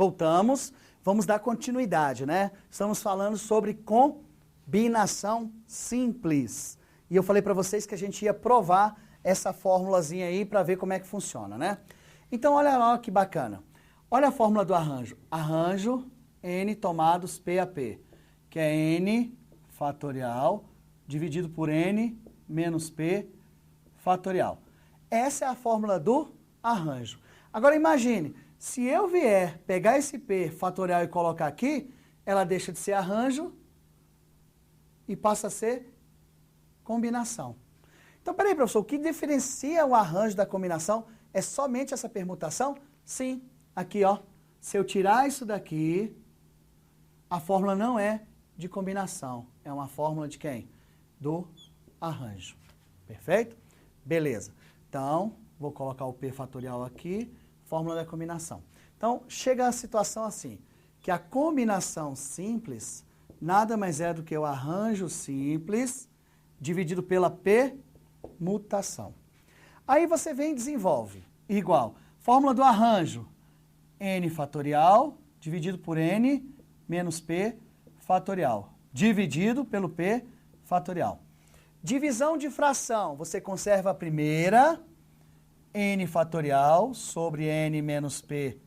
Voltamos, vamos dar continuidade, né? Estamos falando sobre combinação simples. E eu falei para vocês que a gente ia provar essa fórmulazinha aí para ver como é que funciona, né? Então, olha lá que bacana. Olha a fórmula do arranjo. Arranjo n tomados P a P, que é n fatorial dividido por n menos P fatorial. Essa é a fórmula do arranjo. Agora imagine, se eu vier pegar esse P fatorial e colocar aqui, ela deixa de ser arranjo e passa a ser combinação. Então, peraí, professor, o que diferencia o arranjo da combinação é somente essa permutação? Sim, aqui, ó. Se eu tirar isso daqui, a fórmula não é de combinação, é uma fórmula de quem? Do arranjo. Perfeito? Beleza. Então, vou colocar o P fatorial aqui, fórmula da combinação. Então, chega a situação assim, que a combinação simples nada mais é do que o arranjo simples dividido pela permutação. Aí você vem e desenvolve. Igual, fórmula do arranjo, n fatorial dividido por n menos p fatorial, dividido pelo p fatorial. Divisão de fração, você conserva a primeira, n fatorial sobre n menos p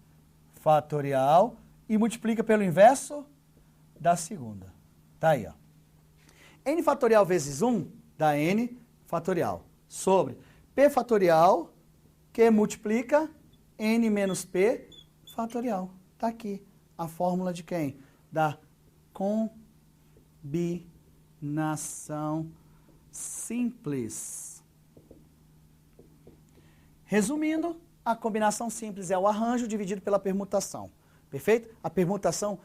fatorial, e multiplica pelo inverso da segunda. Tá aí, ó. N fatorial vezes 1 dá n fatorial, sobre p fatorial, que multiplica n menos p fatorial. Tá aqui a fórmula de quem? Da combinação simples. Resumindo, a combinação simples é o arranjo dividido pela permutação. Perfeito? A permutação,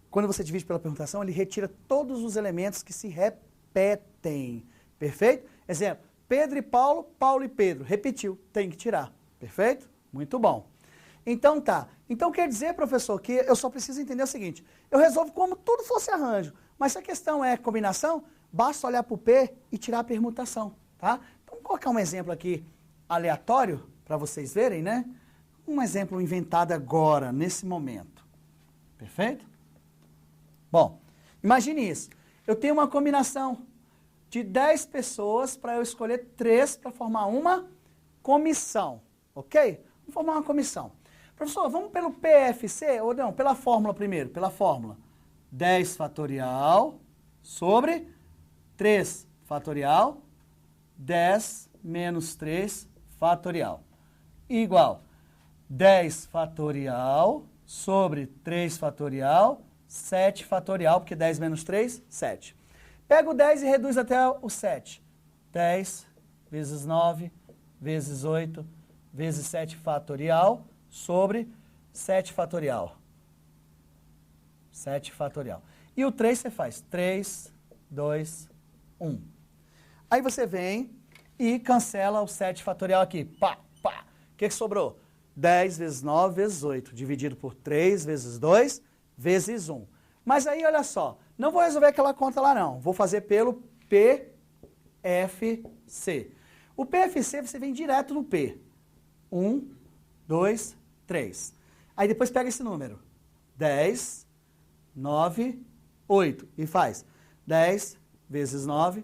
quando você divide pela permutação, ele retira todos os elementos que se repetem. Perfeito? Exemplo, Pedro e Paulo, Paulo e Pedro. Repetiu, tem que tirar. Perfeito? Muito bom. Então tá. Então quer dizer, professor, que eu só preciso entender o seguinte. Eu resolvo como tudo fosse arranjo. Mas se a questão é combinação, basta olhar para o P e tirar a permutação. Tá? Então vamos colocar um exemplo aqui aleatório para vocês verem, né? Um exemplo inventado agora, nesse momento. Perfeito? Bom, imagine isso. Eu tenho uma combinação de 10 pessoas para eu escolher 3 para formar uma comissão. Ok? Vamos formar uma comissão. Professor, vamos pelo PFC? Ou não, pela fórmula primeiro, pela fórmula. 10 fatorial sobre 3 fatorial, 10 menos 3 fatorial. Igual 10 fatorial sobre 3 fatorial, 7 fatorial, porque 10 menos 3, 7. Pega o 10 e reduz até o 7. 10 vezes 9 vezes 8 vezes 7 fatorial sobre 7 fatorial. 7 fatorial. E o 3 você faz 3, 2, 1. Aí você vem e cancela o 7 fatorial aqui. Pá, pá. O que sobrou? 10 vezes 9 vezes 8, dividido por 3 vezes 2 vezes 1. Mas aí, olha só, não vou resolver aquela conta lá não. Vou fazer pelo PFC. O PFC você vem direto no P. 1, 2, 3. Aí depois pega esse número. 10, 9, 8. E faz 10 vezes 9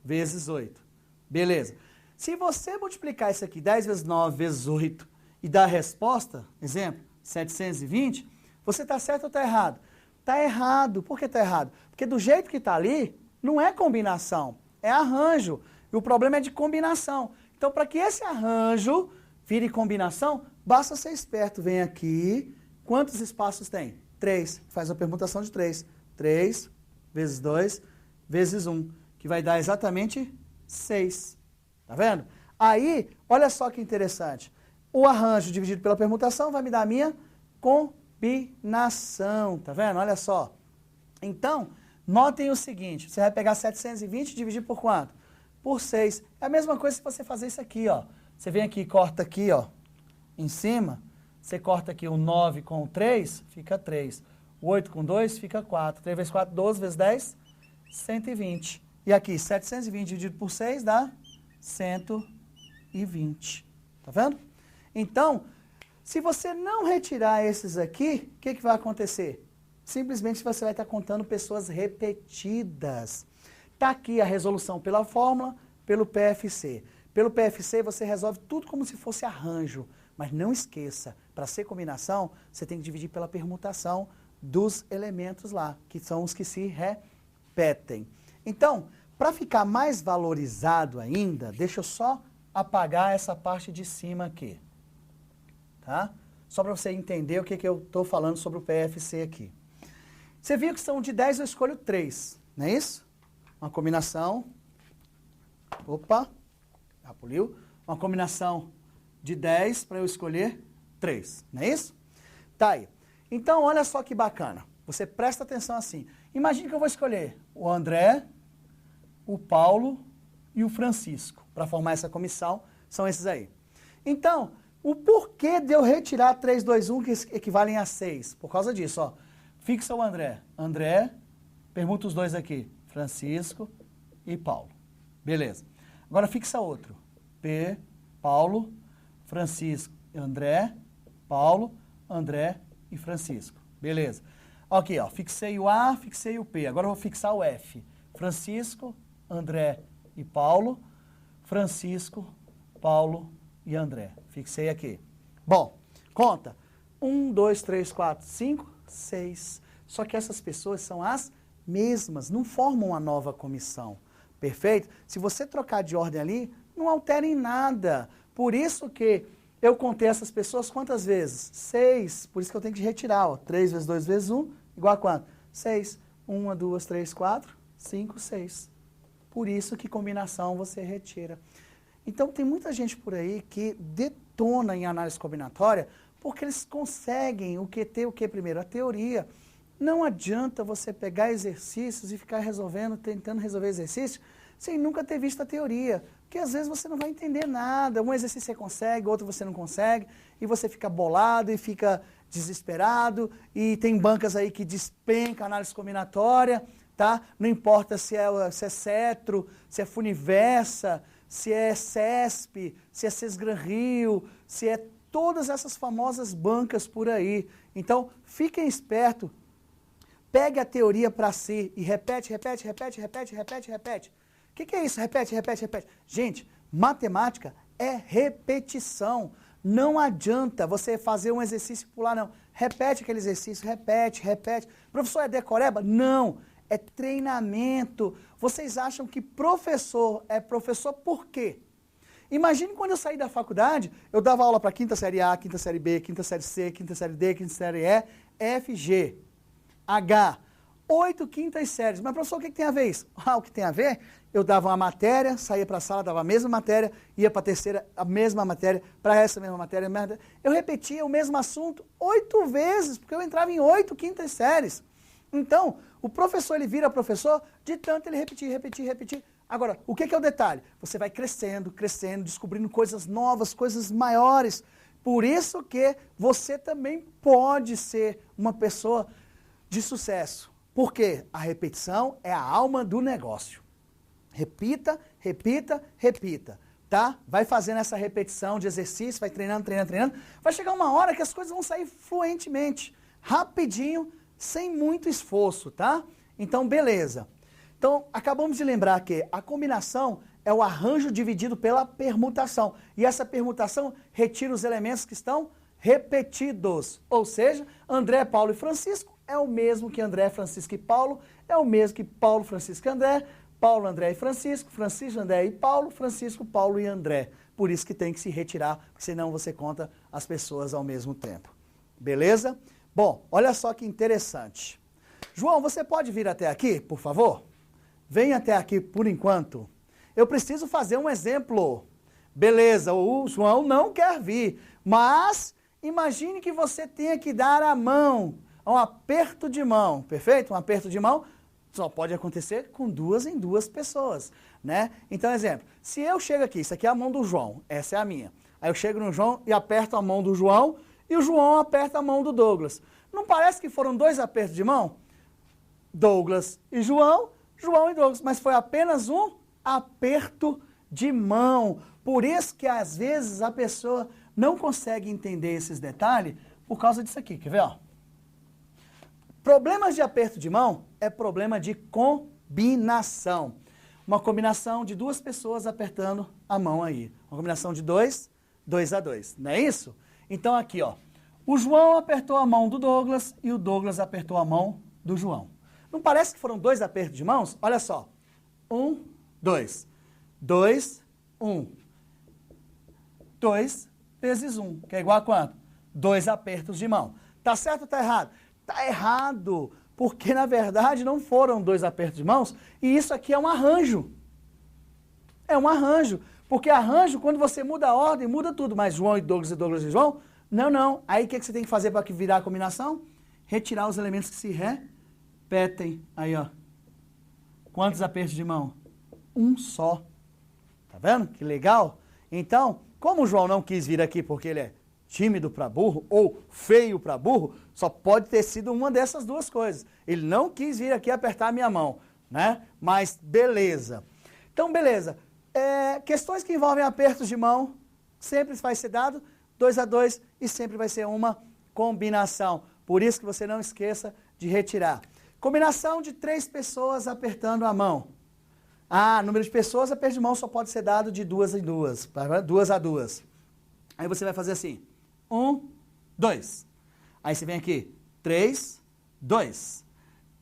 vezes 8. Beleza. Se você multiplicar isso aqui, 10 vezes 9 vezes 8, e dar a resposta, exemplo, 720, você está certo ou está errado? Está errado. Por que está errado? Porque do jeito que está ali, não é combinação, é arranjo. E o problema é de combinação. Então, para que esse arranjo vire combinação, basta ser esperto. Vem aqui, quantos espaços tem? 3. Faz a permutação de 3. 3 vezes 2 vezes 1, que vai dar exatamente 6. Tá vendo? Aí, olha só que interessante. O arranjo dividido pela permutação vai me dar a minha combinação. Tá vendo? Olha só. Então, notem o seguinte. Você vai pegar 720 e dividir por quanto? Por 6. É a mesma coisa se você fazer isso aqui, ó. Você vem aqui e corta aqui, ó, em cima. Você corta aqui o 9 com o 3, fica 3. O 8 com 2, fica 4. 3 vezes 4, 12 vezes 10, 120. E aqui, 720 dividido por 6 dá 120. Tá vendo? Então, Se você não retirar esses aqui, o que vai acontecer? Simplesmente você vai estar contando pessoas repetidas. Está aqui a resolução pela fórmula, pelo PFC. Pelo PFC você resolve tudo como se fosse arranjo. Mas não esqueça, para ser combinação, você tem que dividir pela permutação dos elementos lá, que são os que se repetem. Então, para ficar mais valorizado ainda, deixa eu só apagar essa parte de cima aqui. Tá? Só para você entender o que eu estou falando sobre o PFC aqui. Você viu que são de 10, eu escolho 3, não é isso? Uma combinação, opa, já poliu, uma combinação de 10 para eu escolher 3, não é isso? Tá aí. Então, olha só que bacana. Você presta atenção assim. Imagine que eu vou escolher o André, o Paulo e o Francisco. Para formar essa comissão, são esses aí. Então, o porquê de eu retirar 3, 2, 1 que equivalem a 6? Por causa disso, ó. Fixa o André. André, permuta os dois aqui. Francisco e Paulo. Beleza. Agora fixa outro. P, Paulo, Francisco, André, Paulo, André e Francisco. Beleza. Aqui, ó. Fixei o A, fixei o P. Agora eu vou fixar o F. Francisco, André e Paulo. Francisco, Paulo e André. Fixei aqui. Bom, conta. 1, 2, 3, 4, 5, 6. Só que essas pessoas são as mesmas, não formam uma nova comissão. Perfeito? Se você trocar de ordem ali, não altera em nada. Por isso que eu contei essas pessoas quantas vezes? 6. Por isso que eu tenho que retirar. Ó. 3 vezes 2 vezes 1, igual a quanto? 6. 1, 2, 3, 4, 5, 6. Por isso que combinação você retira. Então tem muita gente por aí que detona em análise combinatória porque eles conseguem o que primeiro? A teoria. Não adianta você pegar exercícios e ficar resolvendo, tentando resolver exercício, sem nunca ter visto a teoria. Porque às vezes você não vai entender nada. Um exercício você consegue, outro você não consegue, e você fica bolado e fica desesperado, e tem bancas aí que despenca a análise combinatória, tá? Não importa se é Cetro, se é Funiversa, se é CESP, se é Sesgran Rio, se é todas essas famosas bancas por aí. Então, fiquem espertos, pegue a teoria para si e repete, repete, repete, repete, repete, repete. O que é isso? Repete, repete, repete. Gente, matemática é repetição. Não adianta você fazer um exercício e pular, não. Repete aquele exercício, repete, repete. Professor, é decoreba? Não. É treinamento. Vocês acham que professor é professor por quê? Imagine quando eu saí da faculdade, eu dava aula para quinta série A, quinta série B, quinta série C, quinta série D, quinta série E, F, G, H. 8 quintas séries. Mas, professor, o que tem a ver isso? O que tem a ver? Eu dava uma matéria, saía para a sala, dava a mesma matéria, ia para a terceira, a mesma matéria, para essa mesma matéria. Eu repetia o mesmo assunto 8 vezes, porque eu entrava em 8 quintas séries. Então, o professor, ele vira professor de tanto ele repetir, repetir, repetir. Agora, o que é o detalhe? Você vai crescendo, crescendo, descobrindo coisas novas, coisas maiores. Por isso que você também pode ser uma pessoa de sucesso. Porque a repetição é a alma do negócio. Repita, repita, repita. Tá? Vai fazendo essa repetição de exercício, vai treinando, treinando, treinando. Vai chegar uma hora que as coisas vão sair fluentemente, rapidinho, sem muito esforço, tá? Então, beleza. Então, acabamos de lembrar que a combinação é o arranjo dividido pela permutação. E essa permutação retira os elementos que estão repetidos. Ou seja, André, Paulo e Francisco é o mesmo que André, Francisco e Paulo, é o mesmo que Paulo, Francisco e André, Paulo, André e Francisco, Francisco, André e Paulo, Francisco, Paulo e André. Por isso que tem que se retirar, porque senão você conta as pessoas ao mesmo tempo. Beleza? Bom, olha só que interessante. João, você pode vir até aqui, por favor? Venha até aqui por enquanto. Eu preciso fazer um exemplo. Beleza, o João não quer vir, mas imagine que você tenha que dar a mão, um aperto de mão, perfeito? Um aperto de mão só pode acontecer com 2 em 2 pessoas, né? Então, exemplo, se eu chego aqui, isso aqui é a mão do João, essa é a minha. Aí eu chego no João e aperto a mão do João e o João aperta a mão do Douglas. Não parece que foram 2 apertos de mão? Douglas e João, João e Douglas, mas foi apenas um aperto de mão. Por isso que às vezes a pessoa não consegue entender esses detalhes por causa disso aqui, quer ver? Ó? Problemas de aperto de mão é problema de combinação. Uma combinação de duas pessoas apertando a mão aí. Uma combinação de 2 a 2, não é isso? Então aqui, ó, o João apertou a mão do Douglas e o Douglas apertou a mão do João. Não parece que foram 2 apertos de mãos? Olha só. 1, 2. 2, 1. 2 vezes 1, que é igual a quanto? 2 apertos de mão. Tá certo ou tá errado? Tá errado, porque na verdade não foram 2 apertos de mãos, e isso aqui é um arranjo. É um arranjo, porque arranjo, quando você muda a ordem, muda tudo, mas João e Douglas e Douglas e João, não. Aí o que você tem que fazer para virar a combinação? Retirar os elementos que se repetem. Aí, ó. Quantos apertos de mão? Um só. Tá vendo? Que legal? Então, como o João não quis vir aqui porque ele é tímido para burro ou feio para burro, só pode ter sido uma dessas duas coisas. Ele não quis vir aqui apertar a minha mão, né? Mas beleza. Então, beleza. Questões que envolvem apertos de mão, sempre vai ser dado 2 a 2 e sempre vai ser uma combinação. Por isso que você não esqueça de retirar. Combinação de 3 pessoas apertando a mão. Número de pessoas, aperto de mão só pode ser dado de 2 em 2, 2 a 2. Aí você vai fazer assim, 1, 2. Aí você vem aqui, 3, 2.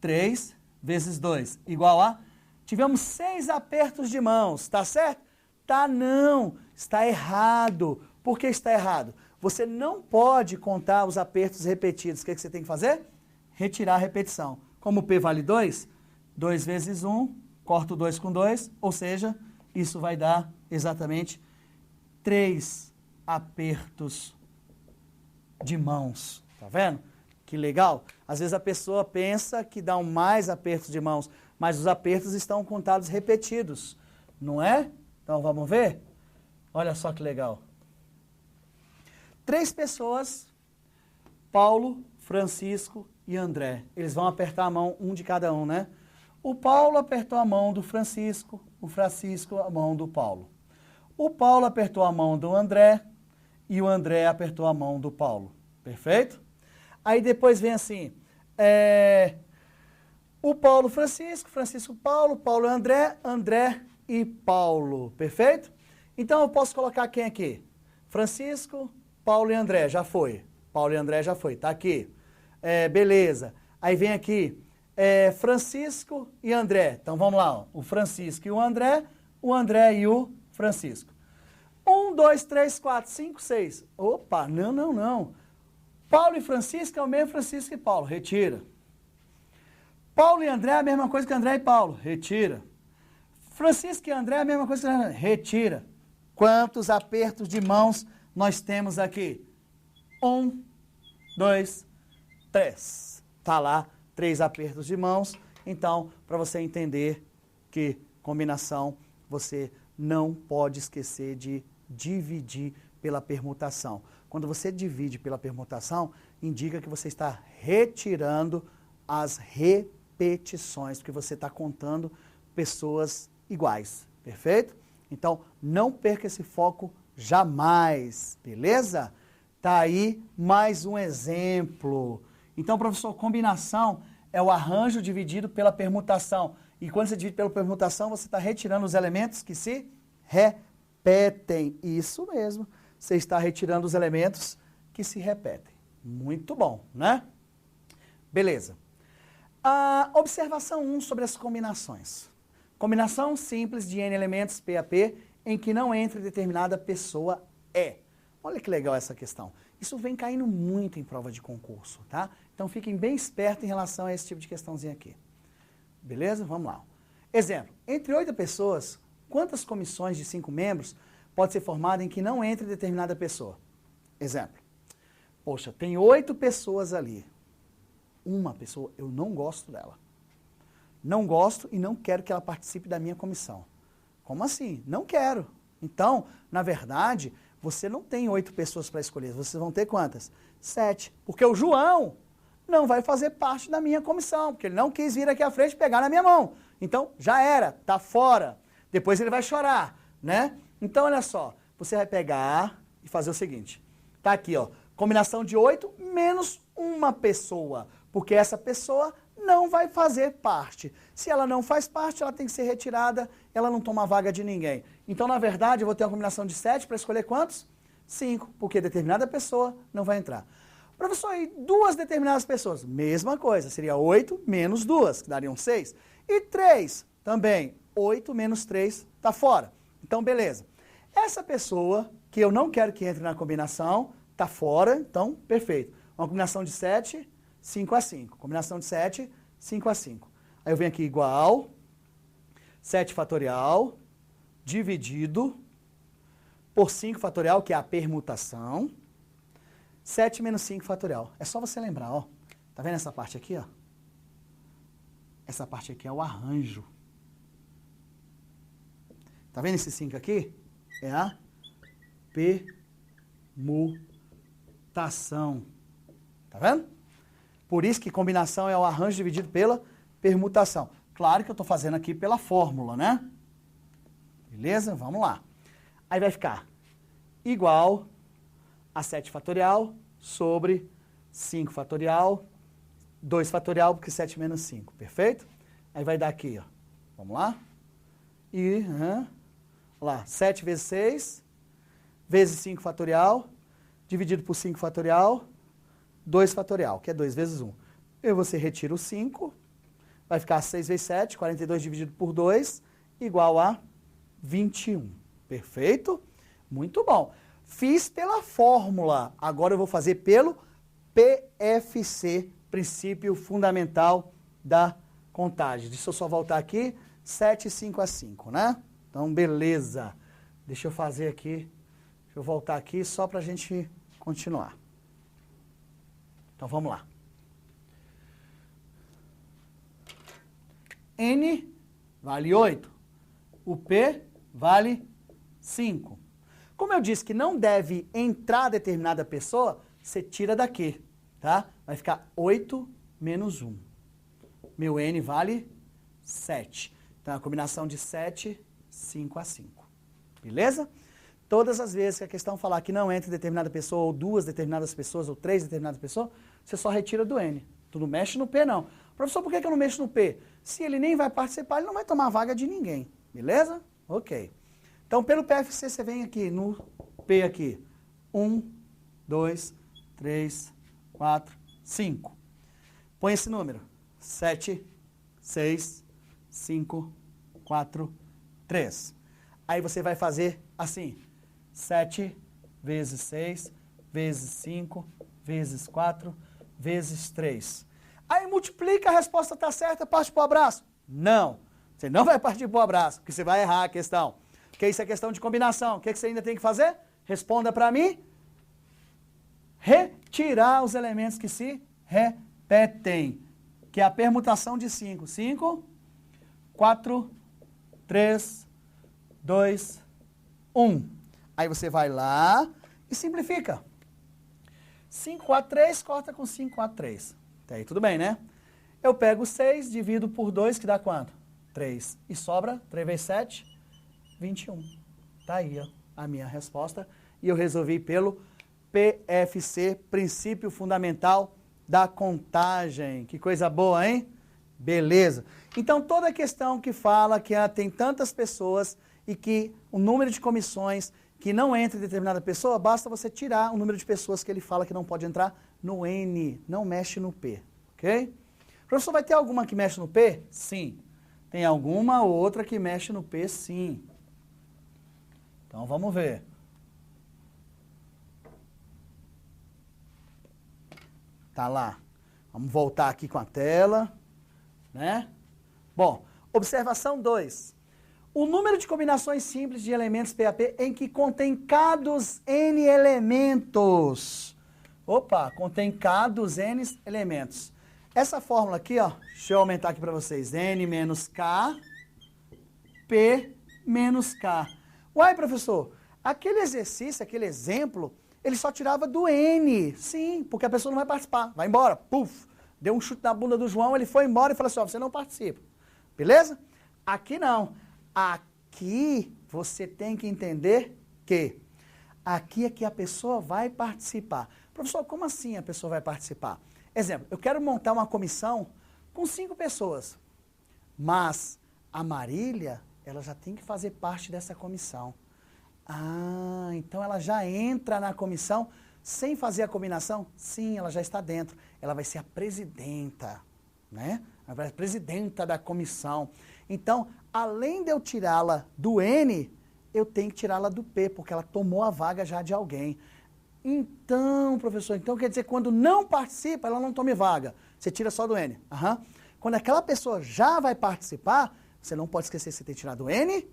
3 vezes 2, igual a... Tivemos 6 apertos de mãos, tá certo? Tá não, está errado. Por que está errado? Você não pode contar os apertos repetidos. O que você tem que fazer? Retirar a repetição. Como o P vale 2, 2 vezes 1, corto 2 com 2, ou seja, isso vai dar exatamente 3 apertos de mãos. Tá vendo? Que legal. Às vezes a pessoa pensa que dão mais apertos de mãos, mas os apertos estão contados repetidos, não é? Então vamos ver? Olha só que legal. 3 pessoas, Paulo, Francisco e André. Eles vão apertar a mão, um de cada um, né? O Paulo apertou a mão do Francisco, o Francisco a mão do Paulo. O Paulo apertou a mão do André e o André apertou a mão do Paulo. Perfeito? Aí depois vem assim, o Paulo, Francisco, Francisco, Paulo, Paulo, André, André e Paulo. Perfeito? Então eu posso colocar quem aqui? Francisco, Paulo e André, já foi. Paulo e André já foi, tá aqui. Beleza. Aí vem aqui, Francisco e André. Então vamos lá, ó. O Francisco e o André e o Francisco. 1, 2, 3, 4, 5, 6. Opa, não. Paulo e Francisco é o mesmo Francisco e Paulo, retira. Paulo e André é a mesma coisa que André e Paulo, retira. Francisco e André é a mesma coisa que André, retira. Quantos apertos de mãos nós temos aqui? 1, 2, 3. Tá lá, 3 apertos de mãos. Então, para você entender que combinação, você não pode esquecer de dividir pela permutação. Quando você divide pela permutação, indica que você está retirando as repetições, porque você está contando pessoas iguais, perfeito? Então, não perca esse foco jamais, beleza? Tá aí mais um exemplo. Então, professor, combinação é o arranjo dividido pela permutação. E quando você divide pela permutação, você está retirando os elementos que se repetem. Isso mesmo, você está retirando os elementos que se repetem. Muito bom, né? Beleza. Observação 1 sobre as combinações. Combinação simples de N elementos PAP em que não entre determinada pessoa é. Olha que legal essa questão. Isso vem caindo muito em prova de concurso, tá? Então fiquem bem espertos em relação a esse tipo de questãozinha aqui. Beleza? Vamos lá. Exemplo, entre 8 pessoas, quantas comissões de 5 membros pode ser formada em que não entre determinada pessoa? Exemplo, poxa, tem 8 pessoas ali. Uma pessoa, eu não gosto dela. Não gosto e não quero que ela participe da minha comissão. Como assim? Não quero. Então, na verdade, você não tem 8 pessoas para escolher. Vocês vão ter quantas? 7. Porque o João não vai fazer parte da minha comissão, porque ele não quis vir aqui à frente e pegar na minha mão. Então, já era, tá fora. Depois ele vai chorar, né? Então, olha só, você vai pegar e fazer o seguinte. Tá aqui, ó. Combinação de 8 menos uma pessoa, porque essa pessoa não vai fazer parte. Se ela não faz parte, ela tem que ser retirada, ela não toma vaga de ninguém. Então, na verdade, eu vou ter uma combinação de 7 para escolher quantos? 5, porque determinada pessoa não vai entrar. Professor, e 2 determinadas pessoas? Mesma coisa, seria 8 menos 2, que dariam 6. E 3, também, 8 menos 3 está fora. Então, beleza. Essa pessoa, que eu não quero que entre na combinação, está fora, então, perfeito. Uma combinação de 7, 5 a 5. Combinação de 7, 5 a 5. Aí eu venho aqui igual, 7 fatorial, dividido por 5 fatorial, que é a permutação. 7 menos 5 fatorial. É só você lembrar, ó. Tá vendo essa parte aqui, ó? Essa parte aqui é o arranjo. Tá vendo esse 5 aqui? É a permutação. Tá vendo? Por isso que combinação é o arranjo dividido pela permutação. Claro que eu estou fazendo aqui pela fórmula, né? Beleza? Vamos lá. Aí vai ficar igual a 7 fatorial sobre 5 fatorial, 2 fatorial, porque 7 menos 5. Perfeito? Aí vai dar aqui, ó. Vamos lá? E, lá, 7 vezes 6, vezes 5 fatorial, dividido por 5 fatorial, 2 fatorial, que é 2 vezes 1. E você retira o 5, vai ficar 6 vezes 7, 42 dividido por 2, igual a 21. Perfeito? Muito bom. Fiz pela fórmula, agora eu vou fazer pelo PFC, Princípio Fundamental da Contagem. Deixa eu só voltar aqui, 7, 5 a 5, né? Então, beleza. Deixa eu fazer aqui, deixa eu voltar aqui só para a gente continuar. Então, vamos lá. N vale 8, o P vale 5. Como eu disse que não deve entrar determinada pessoa, você tira daqui, tá? Vai ficar 8 menos 1. Meu N vale 7. Então, a combinação de 7, 5 a 5. Beleza? Todas as vezes que a questão falar que não entra determinada pessoa, ou 2 determinadas pessoas, ou 3 determinadas pessoas, você só retira do N. Tu não mexe no P, não. Professor, por que eu não mexo no P? Se ele nem vai participar, ele não vai tomar vaga de ninguém. Beleza? Ok. Então, pelo PFC, você vem aqui no P aqui. 1, 2, 3, 4, 5. Põe esse número. 7, 6, 5, 4, 3. Aí você vai fazer assim. 7 vezes 6, vezes 5, vezes 4, vezes 3. Aí multiplica, a resposta está certa, parte para o abraço? Não. Você não vai partir para o abraço, porque você vai errar a questão. Porque isso é questão de combinação. O que você ainda tem que fazer? Responda para mim. Retirar os elementos que se repetem. Que é a permutação de 5. 5, 4, 3, 2, 1. Aí você vai lá e simplifica. 5, 4, 3, corta com 5, 4, 3. Até aí tudo bem, né? Eu pego 6, divido por 2, que dá quanto? 3. E sobra 3 vezes 7, 21. Tá aí, ó, a minha resposta. E eu resolvi pelo PFC, Princípio Fundamental da Contagem. Que coisa boa, hein? Beleza. Então, toda questão que fala que tem tantas pessoas e que o número de comissões que não entra em determinada pessoa, basta você tirar o número de pessoas que ele fala que não pode entrar no N, não mexe no P, ok? Professor, vai ter alguma que mexe no P? Sim. Tem alguma ou outra que mexe no P, sim. Então, vamos ver. Tá lá. Vamos voltar aqui com a tela, né? Bom, observação 2. O número de combinações simples de elementos PAP em que contém K dos N elementos. Opa, contém K dos N elementos. Essa fórmula aqui, ó, deixa eu aumentar aqui para vocês. N menos K, P menos K. Uai, professor, aquele exercício, aquele exemplo, ele só tirava do N. Sim, porque a pessoa não vai participar. Vai embora, puf. Deu um chute na bunda do João, ele foi embora e falou assim, ó, você não participa. Beleza? Aqui não. Aqui você tem que entender que Aqui é que a pessoa vai participar. Professor, como assim a pessoa vai participar? Exemplo, eu quero montar uma comissão com 5 pessoas, mas a Marília, ela já tem que fazer parte dessa comissão. Ah, então ela já entra na comissão sem fazer a combinação? Sim, ela já está dentro. Ela vai ser a presidenta, né? Ela vai ser a presidenta da comissão. Então, além de eu tirá-la do N, eu tenho que tirá-la do P, porque ela tomou a vaga já de alguém. Então, professor, então quer dizer, quando não participa, ela não tome vaga. Você tira só do N. Uhum. Quando aquela pessoa já vai participar, você não pode esquecer que você tem que tirar do N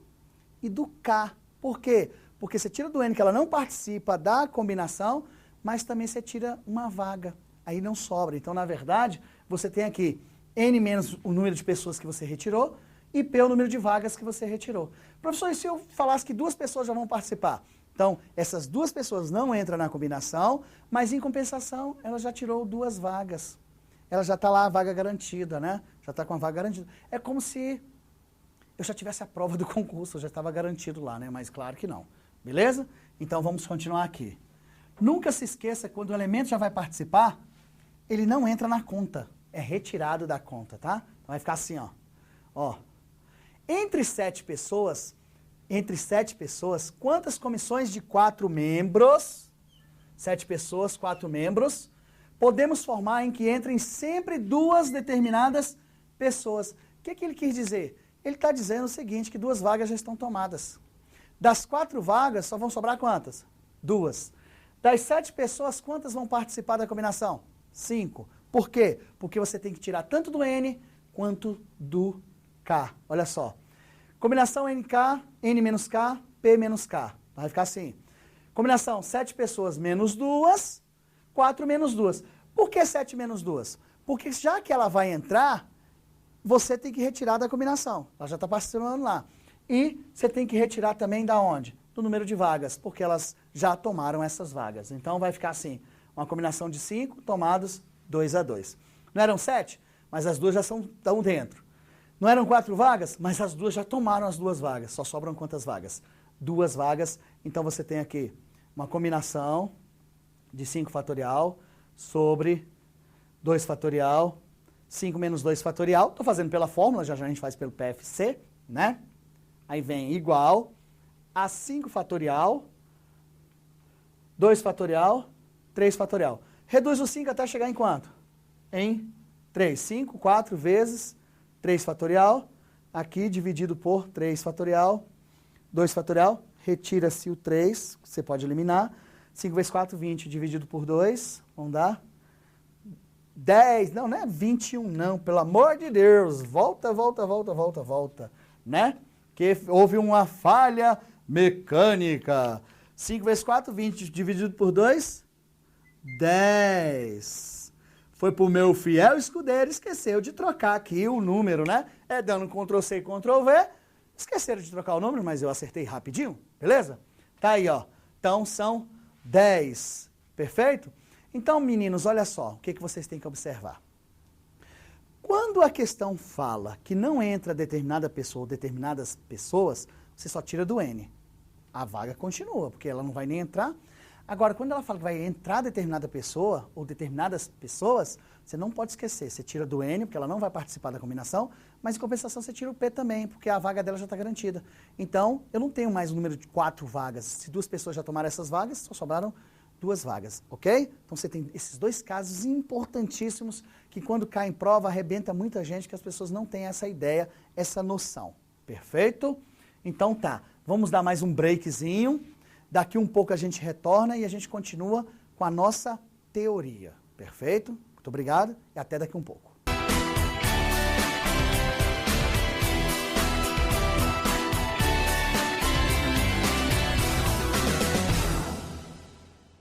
e do K. Por quê? Porque você tira do N que ela não participa da combinação, mas também você tira uma vaga. Aí não sobra. Então, na verdade, você tem aqui N menos o número de pessoas que você retirou e P o número de vagas que você retirou. Professor, e se eu falasse que 2 pessoas já vão participar? Então, essas 2 pessoas não entram na combinação, mas em compensação, ela já tirou 2 vagas. Ela já está lá a vaga garantida, né? Já está com a vaga garantida. É como se eu já tivesse a prova do concurso, eu já estava garantido lá, né? Mas claro que não. Beleza? Então, vamos continuar aqui. Nunca se esqueça, quando o elemento já vai participar, ele não entra na conta. É retirado da conta, tá? Então, vai ficar assim, ó. Entre 7 pessoas, quantas comissões de 4 membros, 7 pessoas, 4 membros, podemos formar em que entrem sempre 2 determinadas pessoas? O que ele quis dizer? Ele está dizendo o seguinte, que 2 vagas já estão tomadas. Das 4 vagas, só vão sobrar quantas? 2. Das 7 pessoas, quantas vão participar da combinação? 5. Por quê? Porque você tem que tirar tanto do N quanto do K. Olha só. Combinação NK, N menos K, P menos K. Vai ficar assim. Combinação 7 pessoas menos 2, 4 menos 2. Por que 7 menos 2? Porque já que ela vai entrar, você tem que retirar da combinação. Ela já está participando lá. E você tem que retirar também da onde? Do número de vagas, porque elas já tomaram essas vagas. Então vai ficar assim, uma combinação de 5 tomados 2 a 2. Não eram 7, mas as 2 já estão dentro. Não eram 4 vagas, mas as 2 já tomaram as 2 vagas. Só sobram quantas vagas? 2 vagas. Então você tem aqui uma combinação de 5 fatorial sobre 2 fatorial, 5 menos 2 fatorial. Estou fazendo pela fórmula, já a gente faz pelo PFC, né? Aí vem igual a 5 fatorial, 2 fatorial, 3 fatorial. Reduz o 5 até chegar em quanto? Em 3. 5, 4 vezes 3 fatorial. Aqui dividido por 3 fatorial, 2 fatorial. Retira-se o 3, você pode eliminar. 5 vezes 4, 20, dividido por 2. Vamos dar 10. Não é 21, não. Pelo amor de Deus. Volta, né? Que houve uma falha mecânica. 5 vezes 4, 20, dividido por 2, 10. Foi pro meu fiel escudeiro, esqueceu de trocar aqui o número, né? Dando Ctrl+C e Ctrl+V. Esqueceram de trocar o número, mas eu acertei rapidinho, beleza? Tá aí, ó. Então, são 10. Perfeito? Então, meninos, olha só, o que vocês têm que observar. Quando a questão fala que não entra determinada pessoa ou determinadas pessoas, você só tira do N. A vaga continua, porque ela não vai nem entrar. Agora, quando ela fala que vai entrar determinada pessoa ou determinadas pessoas, você não pode esquecer. Você tira do N, porque ela não vai participar da combinação, mas em compensação você tira o P também, porque a vaga dela já está garantida. Então, eu não tenho mais o número de 4 vagas. Se 2 pessoas já tomaram essas vagas, só sobraram 2 vagas, ok? Então, você tem esses 2 casos importantíssimos que quando cai em prova, arrebenta muita gente, que as pessoas não têm essa ideia, essa noção. Perfeito? Então, tá. Vamos dar mais um breakzinho. Daqui um pouco a gente retorna e a gente continua com a nossa teoria. Perfeito? Muito obrigado e até daqui um pouco.